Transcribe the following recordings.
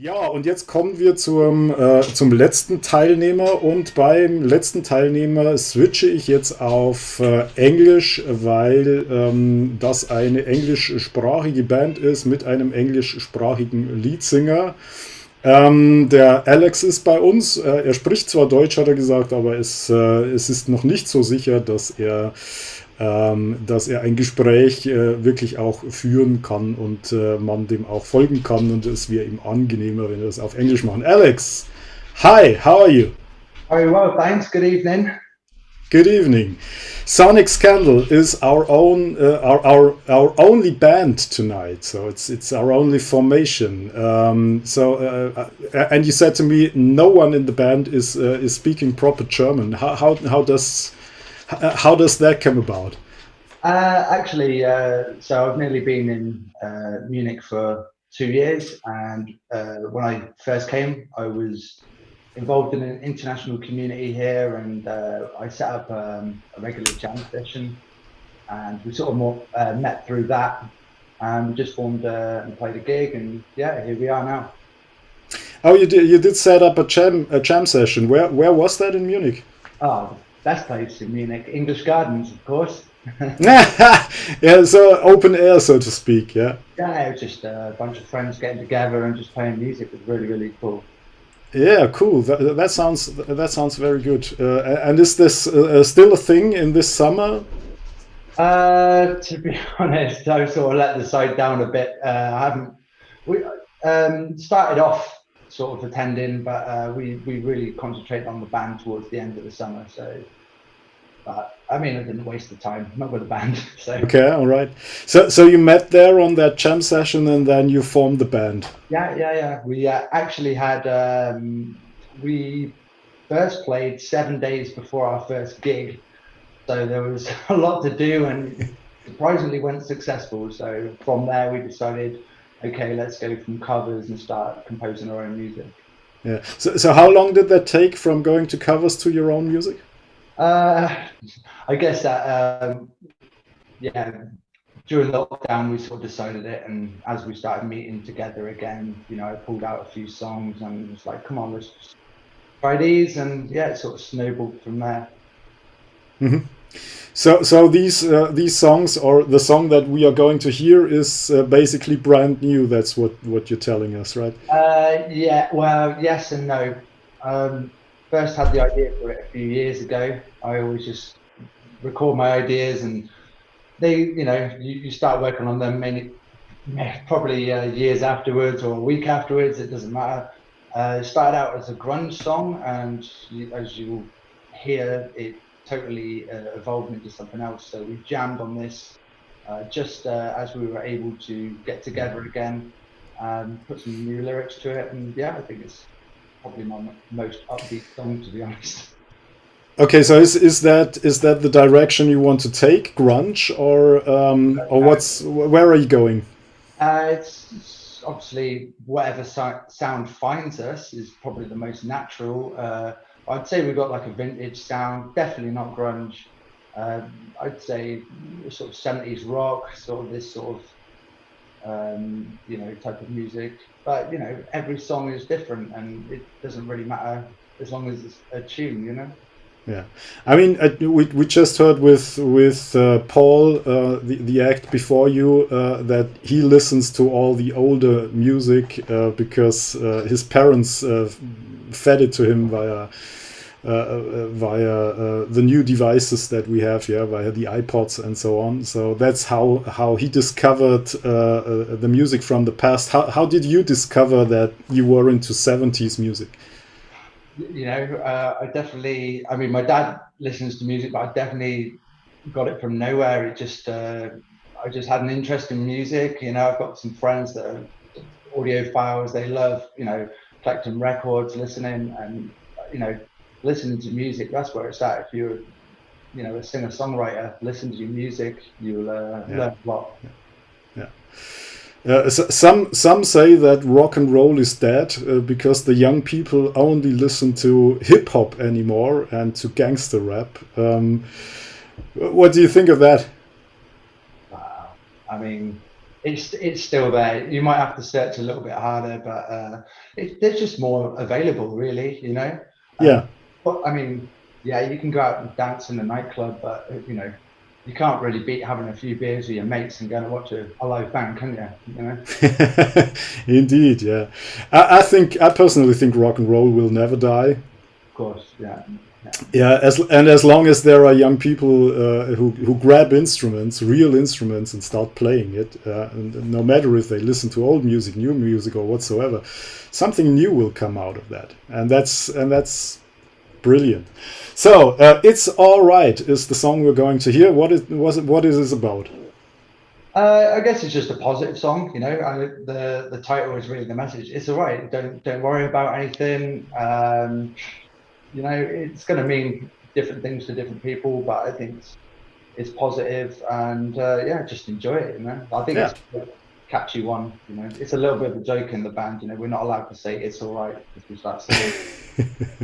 Ja, und jetzt kommen wir zum letzten Teilnehmer und beim letzten Teilnehmer switche ich jetzt auf Englisch, weil das eine englischsprachige Band ist mit einem englischsprachigen Leadsinger. Der Alex ist bei uns. Er spricht zwar Deutsch, hat er gesagt, aber es ist noch nicht so sicher, dass er ein Gespräch wirklich auch führen kann und man dem auch folgen kann und es wäre ihm angenehmer, wenn wir das auf Englisch machen. Alex, hi, how are you? Very well, thanks. Good evening. Good evening. Sonic Scandal is our only band tonight, so it's our only formation. And you said to me, no one in the band is speaking proper German. How does that come about? So I've nearly been in Munich for 2 years, and when I first came, I was involved in an international community here, and I set up a regular jam session, and we sort of more met through that, and we just formed and played a gig, and yeah, here we are now. Oh, you did set up a jam session. Where was that in Munich? Oh, best place in Munich, English Gardens, of course. Yeah, so open air, so to speak. Yeah. Yeah, it was just a bunch of friends getting together and just playing music. It was really, really cool. Yeah, cool. That sounds very good. And is this still a thing in this summer? To be honest, I sort of let the side down a bit. I haven't. We started off sort of attending, but we really concentrated on the band towards the end of the summer. So, but I mean, I didn't waste the time. Not with the band. So Okay, all right. So you met there on that jam session, and then you formed the band. yeah. We actually had we first played 7 days before our first gig. So there was a lot to do and surprisingly went successful. So from there we decided, okay, let's go from covers and start composing our own music. Yeah. So how long did that take from going to covers to your own music? Uh, I guess that yeah, during lockdown we sort of decided it, and as we started meeting together again, I pulled out a few songs and was like, come on, let's just try these, and yeah, it sort of snowballed from there. Hmm. So these songs, or the song that we are going to hear, is basically brand new. That's what you're telling us, right? Yeah, well, yes and no. Um, First had the idea for it a few years ago. I always just record my ideas, and you start working on them many, probably years afterwards or a week afterwards. It doesn't matter. It started out as a grunge song, and as you'll hear, it totally evolved into something else. So we jammed on this just as we were able to get together again, put some new lyrics to it, and yeah, I think it's probably my most upbeat song, to be honest. Okay, so is that the direction you want to take, grunge, or where are you going? It's obviously whatever sound finds us is probably the most natural. I'd say we've got like a vintage sound, definitely not grunge. I'd say sort of 70s rock, sort of this sort of type of music. But every song is different, and it doesn't really matter as long as it's a tune. Yeah, I mean, we just heard with Paul, the act before you, that he listens to all the older music because his parents fed it to him via the new devices that we have, yeah, via the iPods and so on. So that's how he discovered the music from the past. How did you discover that you were into 70s music? I mean, my dad listens to music, but I definitely got it from nowhere. I just had an interest in music. I've got some friends that are audiophiles. They love, collecting records, listening, and, you know, listening to music. That's where it's at. If you're, a singer-songwriter, listen to your music, you'll Yeah, learn a lot. yeah. Some say that rock and roll is dead because the young people only listen to hip hop anymore and to gangster rap. What do you think of that? Wow. I mean, it's still there. You might have to search a little bit harder, but there's just more available, really. You know. Yeah. But I mean, yeah, you can go out and dance in a nightclub, but you know, you can't really beat having a few beers with your mates and going to watch a live band, can you? You know. Indeed, yeah. I personally think rock and roll will never die. Of course, yeah. Yeah, as long as there are young people who grab instruments, real instruments, and start playing it, and no matter if they listen to old music, new music, or whatsoever, something new will come out of that, and that's brilliant. So it's all right is the song we're going to hear. What is this about? I guess it's just a positive song, you know. The title is really the message. It's all right. Don't worry about anything. You know, it's going to mean different things to different people, but I think it's positive, and yeah, just enjoy it. You know, I think Yeah. it's a catchy one. You know, it's a little bit of a joke in the band. You know, we're not allowed to say it's all right because we start singing.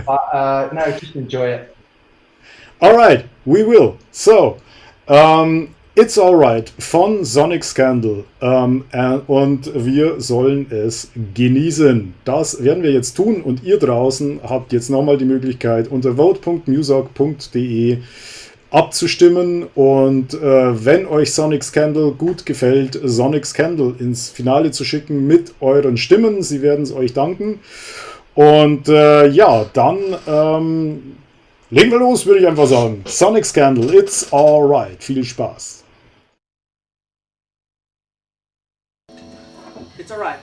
But no, just enjoy it. All right, we will. So, It's Alright von Sonic Scandal und wir sollen es genießen. Das werden wir jetzt tun und ihr draußen habt jetzt nochmal die Möglichkeit unter vote.musoc.de abzustimmen und wenn euch Sonic Scandal gut gefällt, Sonic Scandal ins Finale zu schicken mit euren Stimmen. Sie werden es euch danken. Und ja, dann legen wir los, würde ich einfach sagen. Sonic Scandal, It's Alright. Viel Spaß. It's alright.